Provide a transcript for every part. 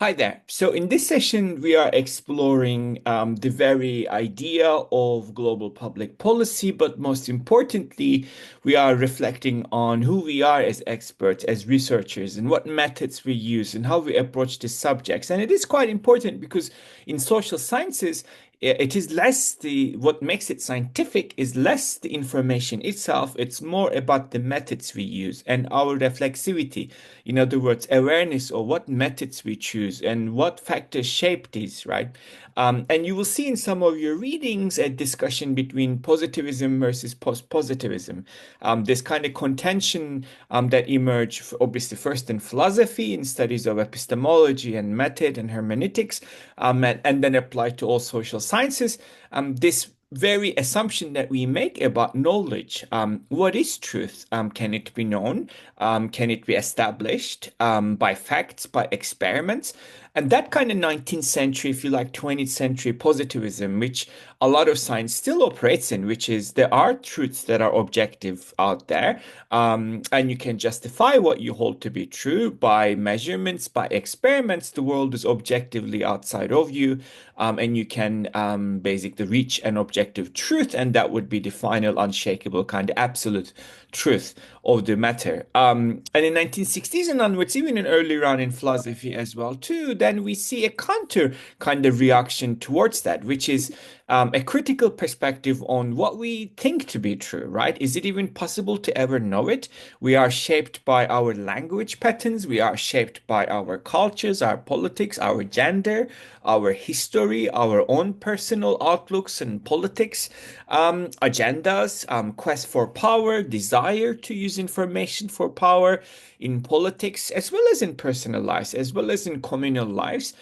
Hi there. So, in this session, we are exploring the very idea of global public policy, but most importantly, we are reflecting on who we are as experts, as researchers, and what methods we use and how we approach the subjects. And it is quite important because in social sciences, it is less what makes it scientific is less the information itself. It's more about the methods we use and our reflexivity. In other words, awareness of what methods we choose and what factors shape these, right? And you will see in some of your readings a discussion between positivism versus post-positivism. This kind of contention that emerged, obviously, first in philosophy, in studies of epistemology and method and hermeneutics, and then applied to all social sciences. This very assumption that we make about knowledge. What is truth? Can it be known? Can it be established by facts, by experiments? And that kind of 19th century, if you like, 20th century positivism, which a lot of science still operates in, which is there are truths that are objective out there, and you can justify what you hold to be true by measurements, by experiments. The world is objectively outside of you, and you can basically reach an objective truth, and that would be the final, unshakable, kind of absolute truth of the matter. And in 1960s and onwards, even in earlier on in philosophy as well, too, then we see a counter kind of reaction towards that, which is a critical perspective on what we think to be true, right? Is it even possible to ever know it? We are shaped by our language patterns. We are shaped by our cultures, our politics, our gender, our history, our own personal outlooks and politics, agendas, quest for power, desire to use information for power in politics, as well as in personal lives, as well as in communal lives,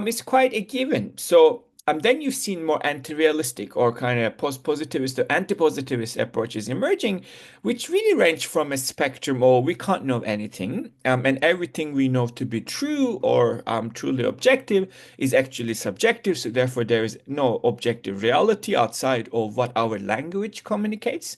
is quite a given. So, then you've seen more anti-realistic or kind of post-positivist or anti-positivist approaches emerging, which really range from a spectrum of we can't know anything, and everything we know to be true or truly objective is actually subjective. So therefore, there is no objective reality outside of what our language communicates,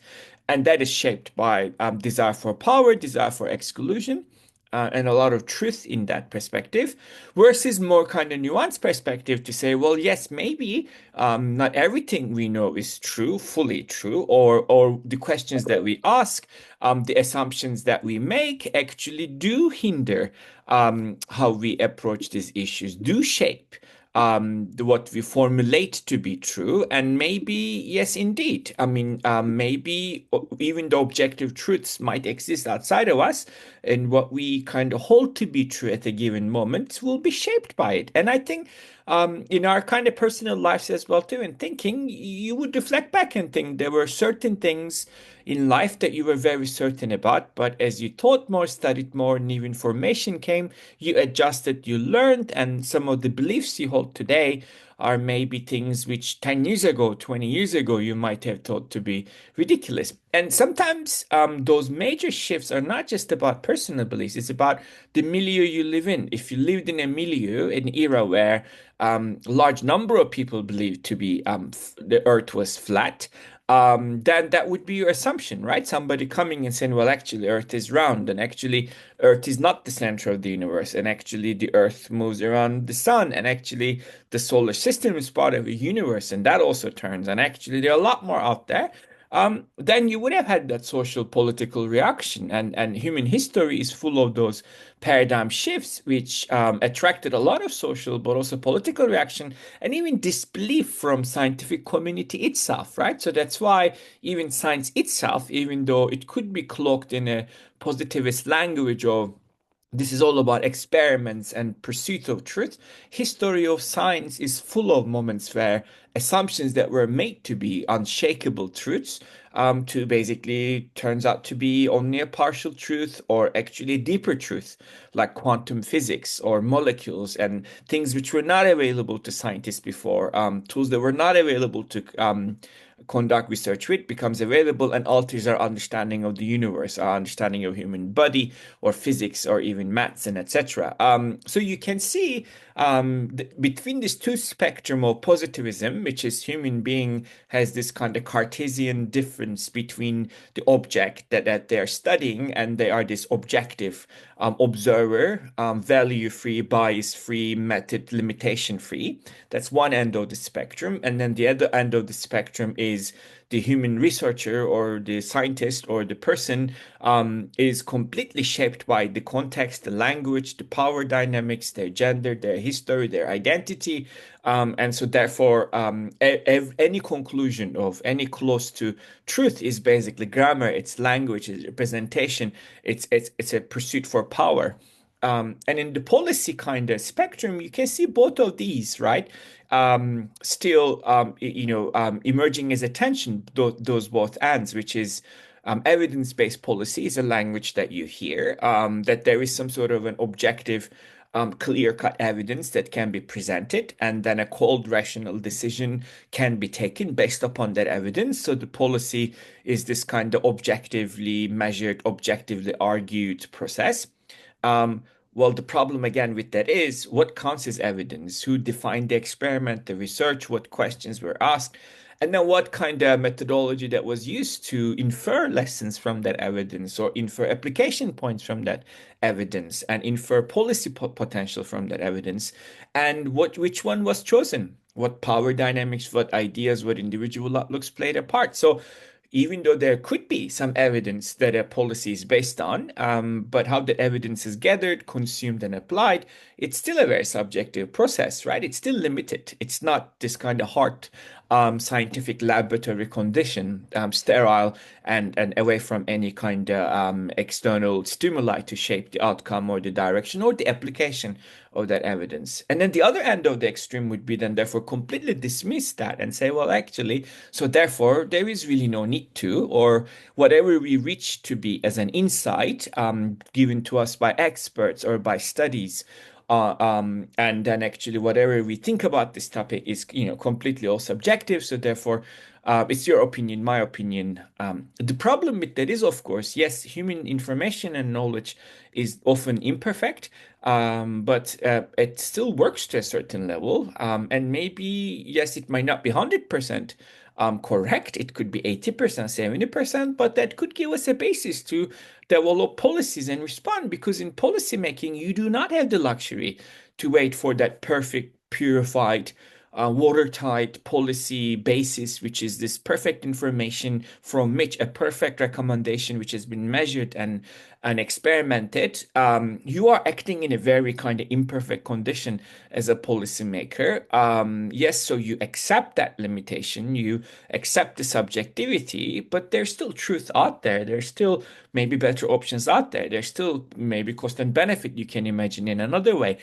and that is shaped by desire for power, desire for exclusion and a lot of truth in that perspective, versus more kind of nuanced perspective to say, well, yes, maybe not everything we know is true, fully true, or the questions that we ask, the assumptions that we make actually do hinder how we approach these issues, do shape what we formulate to be true. And maybe, yes, indeed. I mean, maybe even the objective truths might exist outside of us, and what we kind of hold to be true at a given moment will be shaped by it. And I think in our kind of personal lives as well too, in thinking, you would reflect back and think there were certain things in life that you were very certain about, but as you thought more, studied more, new information came, you adjusted, you learned, and some of the beliefs you hold today are maybe things which 10 years ago, 20 years ago, you might have thought to be ridiculous. And sometimes those major shifts are not just about personal beliefs, it's about the milieu you live in. If you lived in a milieu, an era where a large number of people believed to be the earth was flat, then that would be your assumption, right? Somebody coming and saying, well, actually, Earth is round, and actually, Earth is not the center of the universe, and actually, the Earth moves around the sun, and actually, the solar system is part of a universe, and that also turns, and actually, there are a lot more out there. Then you would have had that social political reaction, and human history is full of those paradigm shifts, which attracted a lot of social but also political reaction and even disbelief from scientific community itself, right? So that's why even science itself, even though it could be cloaked in a positivist language of this is all about experiments and pursuit of truth. History of science is full of moments where assumptions that were made to be unshakable truths to basically turns out to be only a partial truth or actually a deeper truth, like quantum physics or molecules and things which were not available to scientists before, tools that were not available to conduct research with becomes available and alters our understanding of the universe, our understanding of human body or physics or even maths and etc. So you can see between these two spectrum of positivism, which is human being has this kind of Cartesian difference between the object that they're studying and they are this objective observer, value-free, bias-free, method limitation-free. That's one end of the spectrum. And then the other end of the spectrum is the human researcher or the scientist or the person is completely shaped by the context, the language, the power dynamics, their gender, their history, their identity. And so therefore, any conclusion of any close to truth is basically grammar, it's language, it's representation, it's a pursuit for power. And in the policy kind of spectrum, you can see both of these, right? Still, emerging as a tension, those both ends, which is evidence-based policy is a language that you hear, that there is some sort of an objective, clear-cut evidence that can be presented, and then a cold, rational decision can be taken based upon that evidence. So the policy is this kind of objectively measured, objectively argued process. Um, well, the problem again with that is what counts as evidence? Who defined the experiment, the research, what questions were asked, and then what kind of methodology that was used to infer lessons from that evidence or infer application points from that evidence and infer policy potential from that evidence, and which one was chosen? What power dynamics, what ideas, what individual outlooks played a part. So even though there could be some evidence that a policy is based on, but how the evidence is gathered, consumed, and applied, it's still a very subjective process, right? It's still limited. It's not this kind of hard scientific laboratory condition, sterile and away from any kind of external stimuli to shape the outcome or the direction or the application of that evidence. And then the other end of the extreme would be then therefore completely dismiss that and say, well, actually, so therefore there is really no need to, or whatever we reach to be as an insight given to us by experts or by studies. And then actually whatever we think about this topic is, completely all subjective. So therefore, it's your opinion, my opinion. The problem with that is, of course, yes, human information and knowledge is often imperfect, but it still works to a certain level. And maybe, yes, it might not be 100% correct. It could be 80%, 70%, but that could give us a basis to develop policies and respond, because in policy making, you do not have the luxury to wait for that perfect, purified, watertight policy basis, which is this perfect information from which a perfect recommendation, which has been measured and experimented. You are acting in a very kind of imperfect condition as a policymaker. Yes, so you accept that limitation, you accept the subjectivity, but there's still truth out there. There's still maybe better options out there. There's still maybe cost and benefit you can imagine in another way.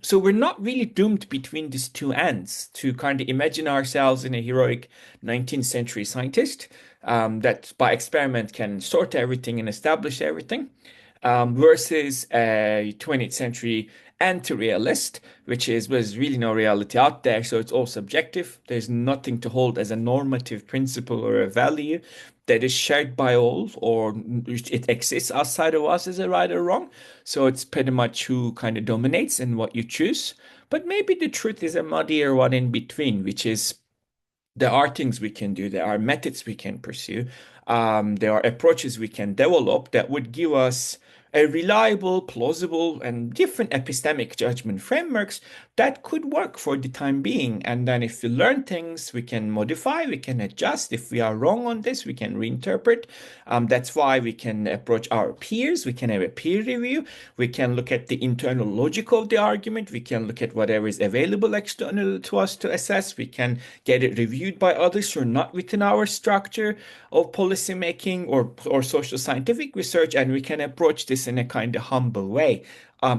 So we're not really doomed between these two ends to kind of imagine ourselves in a heroic 19th century scientist that by experiment can sort everything and establish everything, versus a 20th century anti-realist, which is there's really no reality out there, so it's all subjective. There's nothing to hold as a normative principle or a value that is shared by all, or it exists outside of us as a right or wrong. So it's pretty much who kind of dominates and what you choose. But maybe the truth is a muddier one in between, which is there are things we can do, there are methods we can pursue, there are approaches we can develop that would give us a reliable, plausible, and different epistemic judgment frameworks that could work for the time being. And then if we learn things, we can modify, we can adjust. If we are wrong on this, we can reinterpret. That's why we can approach our peers, we can have a peer review, we can look at the internal logic of the argument, we can look at whatever is available external to us to assess, we can get it reviewed by others who are not within our structure of policy making or social scientific research, and we can approach this in a kind of humble way,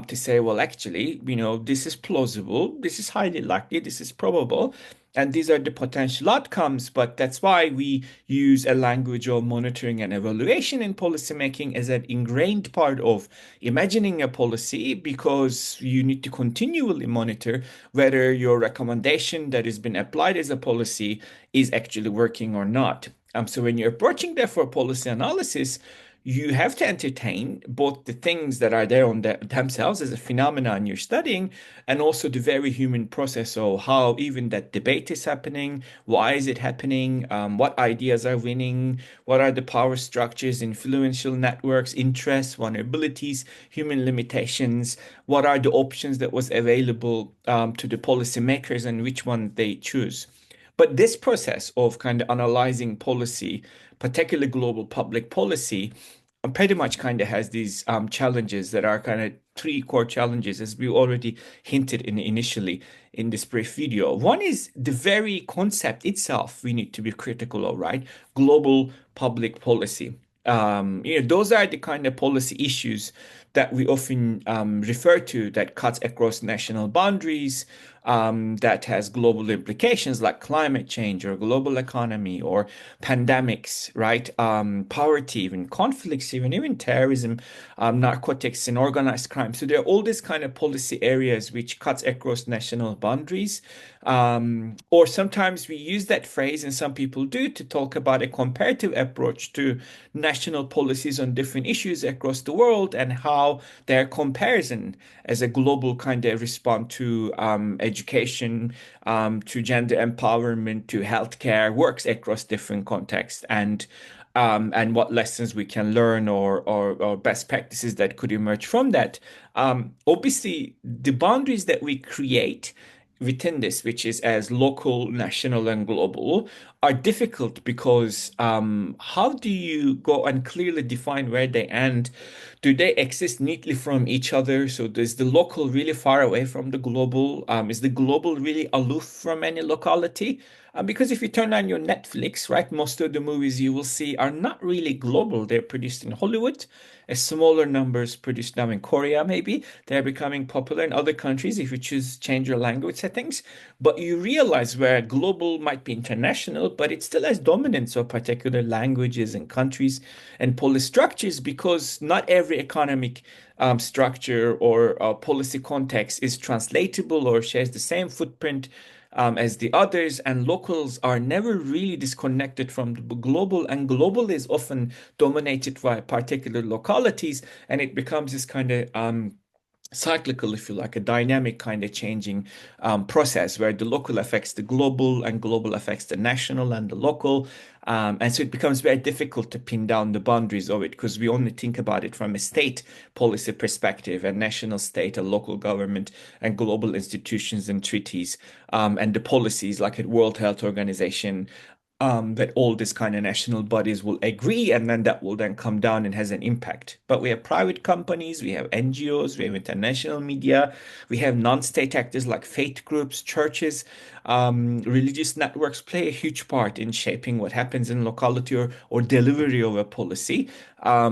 to say, well, actually, this is plausible, this is highly likely, this is probable. And these are the potential outcomes, but that's why we use a language of monitoring and evaluation in policymaking as an ingrained part of imagining a policy, because you need to continually monitor whether your recommendation that has been applied as a policy is actually working or not. So when you're approaching that for policy analysis, you have to entertain both the things that are there on themselves as a phenomenon you're studying, and also the very human process of how even that debate is happening, why is it happening, what ideas are winning, what are the power structures, influential networks, interests, vulnerabilities, human limitations, what are the options that was available to the policymakers and which one they choose. But this process of kind of analyzing policy, particularly global public policy, pretty much kind of has these challenges that are kind of three core challenges, as we already hinted in initially in this brief video. One is the very concept itself we need to be critical of, right? Global public policy. Those are the kind of policy issues that we often refer to that cuts across national boundaries, that has global implications like climate change or global economy or pandemics, right? Poverty, even conflicts, even terrorism, narcotics and organized crime. So there are all these kind of policy areas which cuts across national boundaries. Or sometimes we use that phrase, and some people do, to talk about a comparative approach to national policies on different issues across the world and how their comparison as a global kind of response to education, to gender empowerment, to healthcare works across different contexts, and what lessons we can learn, or best practices that could emerge from that. Obviously, the boundaries that we create within this, which is as local, national, and global, are difficult because how do you go and clearly define where they end? Do they exist neatly from each other? So is the local really far away from the global? Is the global really aloof from any locality? Because if you turn on your Netflix, right, most of the movies you will see are not really global. They're produced in Hollywood, a smaller numbers produced now in Korea, maybe. They're becoming popular in other countries if you choose change your language settings. But you realize where global might be international, but it still has dominance of particular languages and countries and policy structures, because not every economic structure or policy context is translatable or shares the same footprint as the others, and locals are never really disconnected from the global, and global is often dominated by particular localities, and it becomes this kind of cyclical, if you like, a dynamic kind of changing process where the local affects the global and global affects the national and the local. And so it becomes very difficult to pin down the boundaries of it, because we only think about it from a state policy perspective, a national state, a local government, and global institutions and treaties, and the policies like at World Health Organization, that all these kind of national bodies will agree, and then that will then come down and has an impact. But we have private companies, we have NGOs, we have international media, we have non-state actors like faith groups, churches, religious networks play a huge part in shaping what happens in locality, or delivery of a policy,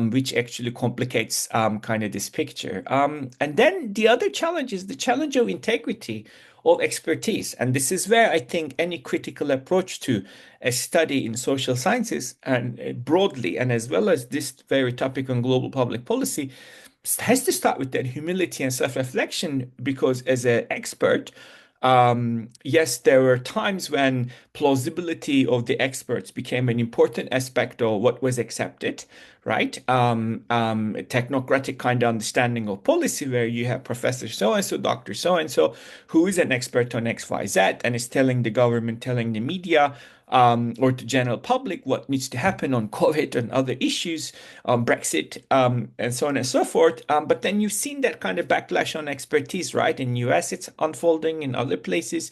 which actually complicates kind of this picture. And then the other challenge is the challenge of integrity of expertise. And this is where I think any critical approach to a study in social sciences, and broadly, and as well as this very topic on global public policy, has to start with that humility and self-reflection, because as an expert, yes, there were times when plausibility of the experts became an important aspect of what was accepted, right? A technocratic kind of understanding of policy, where you have Professor so and so, Doctor so and so, who is an expert on XYZ and is telling the government, telling the media, or the general public what needs to happen on COVID and other issues, Brexit, and so on and so forth. But then you've seen that kind of backlash on expertise, right? In US, it's unfolding in other places.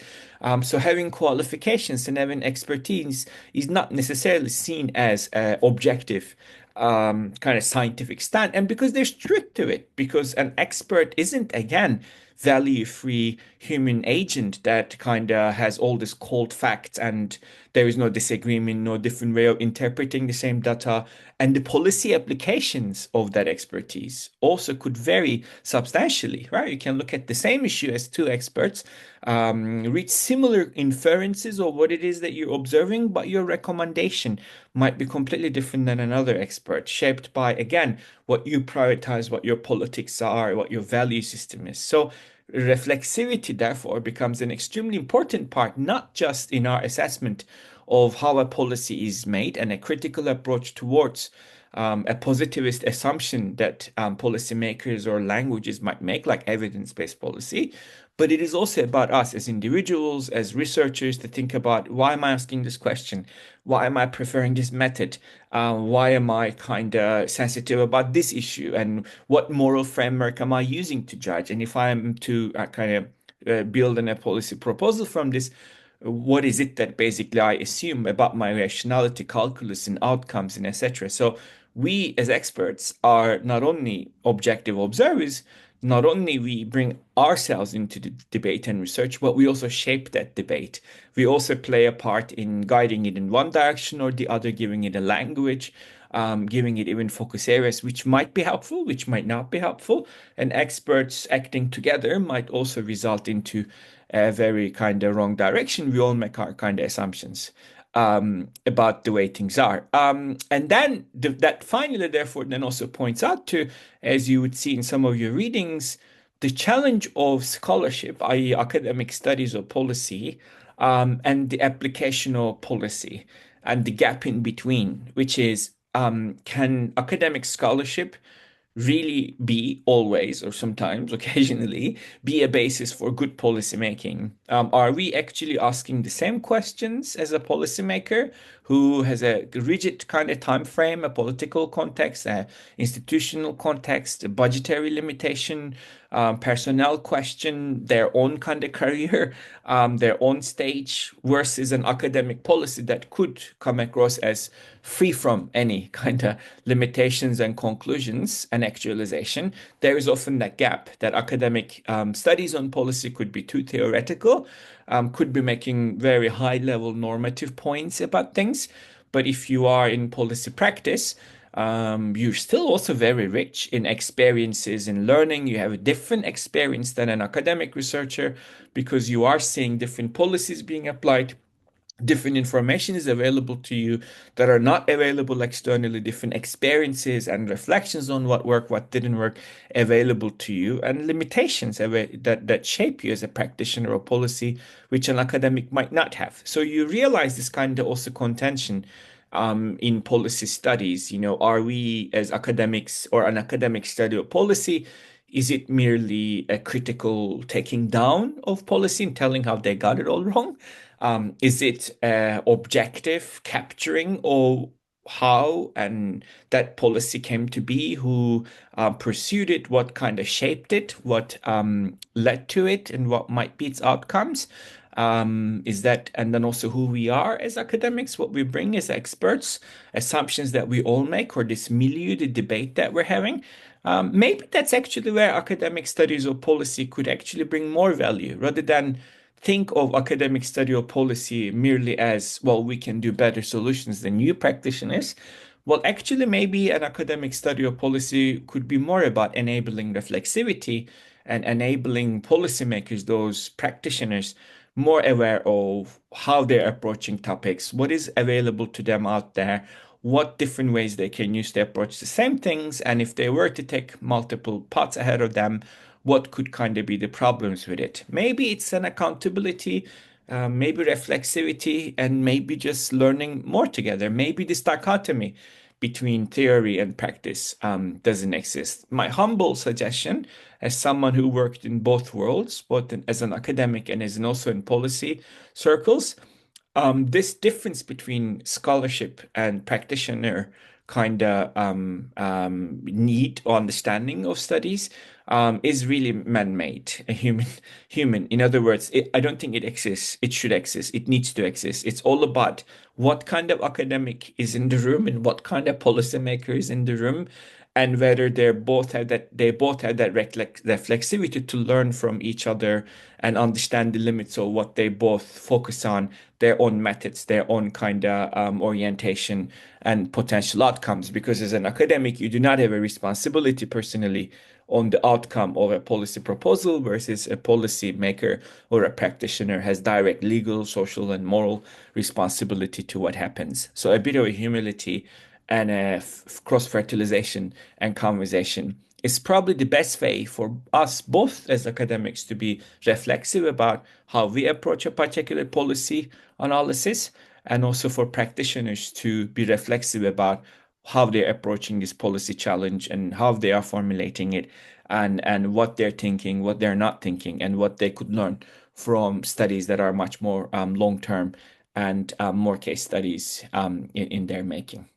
So having qualifications and having expertise is not necessarily seen as objective kind of scientific stand. And because they're strict to it, because an expert isn't, again, value-free human agent that kind of has all this cold facts and there is no disagreement, no different way of interpreting the same data. And the policy applications of that expertise also could vary substantially, right? You can look at the same issue as two experts, reach similar inferences of what it is that you're observing, but your recommendation might be completely different than another expert, shaped by, again, what you prioritize, what your politics are, what your value system is. So reflexivity, therefore, becomes an extremely important part, not just in our assessment of how a policy is made and a critical approach towards a positivist assumption that policymakers or languages might make, like evidence-based policy. But it is also about us as individuals, as researchers, to think about why am I asking this question? Why am I preferring this method? Why am I kind of sensitive about this issue? And what moral framework am I using to judge? And if I am to kind of build a policy proposal from this, what is it that basically I assume about my rationality, calculus, and outcomes, and etc. So we as experts are not only objective observers, not only we bring ourselves into the debate and research, but we also shape that debate. We also play a part in guiding it in one direction or the other, giving it a language, giving it even focus areas, which might be helpful, which might not be helpful. And experts acting together might also result into a very kind of wrong direction. We all make our kind of assumptions about the way things are. And then that finally, therefore, then also points out to, as you would see in some of your readings, the challenge of scholarship, i.e., academic studies or policy, and the application of policy, and the gap in between, which is can academic scholarship really be always or sometimes occasionally be a basis for good policy making? Are we actually asking the same questions as a policymaker who has a rigid kind of time frame, a political context, a institutional context, a budgetary limitation, personnel question, their own kind of career, their own stage, versus an academic policy that could come across as free from any kind of limitations and conclusions and actualization? There is often that gap that academic studies on policy could be too theoretical, could be making very high level normative points about things. But if you are in policy practice, you're still also very rich in experiences in learning. You have a different experience than an academic researcher because you are seeing different policies being applied. Different information is available to you that are not available externally, different experiences and reflections on what worked, what didn't work available to you, and limitations that shape you as a practitioner of policy, which an academic might not have. So you realize this kind of also contention in policy studies. Are we as academics or an academic study of policy? Is it merely a critical taking down of policy and telling how they got it all wrong? Is it objective capturing of how and that policy came to be, who pursued it, what kind of shaped it, what led to it, and what might be its outcomes? Is that, and then also who we are as academics, what we bring as experts, assumptions that we all make, or this milieu, the debate that we're having. Maybe that's actually where academic studies of policy could actually bring more value rather than think of academic study of policy merely as, well, we can do better solutions than you practitioners. Well, actually, maybe an academic study of policy could be more about enabling reflexivity and enabling policymakers, those practitioners, more aware of how they're approaching topics, what is available to them out there, what different ways they can use to approach the same things, and if they were to take multiple paths ahead of them, what could kind of be the problems with it? Maybe it's an accountability, maybe reflexivity, and maybe just learning more together. Maybe this dichotomy between theory and practice doesn't exist. My humble suggestion, as someone who worked in both worlds, both as an academic and as also in policy circles, this difference between scholarship and practitioner kind of need or understanding of studies is really man-made, a human. In other words, I don't think it exists. It should exist. It needs to exist. It's all about what kind of academic is in the room and what kind of policymaker is in the room, and whether they both have that reflexivity to learn from each other and understand the limits of what they both focus on, their own methods, their own kind of orientation and potential outcomes. Because as an academic, you do not have a responsibility personally on the outcome of a policy proposal versus a policy maker or a practitioner has direct legal, social, and moral responsibility to what happens. So a bit of a humility and a cross-fertilization and conversation is probably the best way for us both as academics to be reflexive about how we approach a particular policy analysis, and also for practitioners to be reflexive about how they're approaching this policy challenge and how they are formulating it, and what they're thinking, what they're not thinking, and what they could learn from studies that are much more long term and more case studies in their making.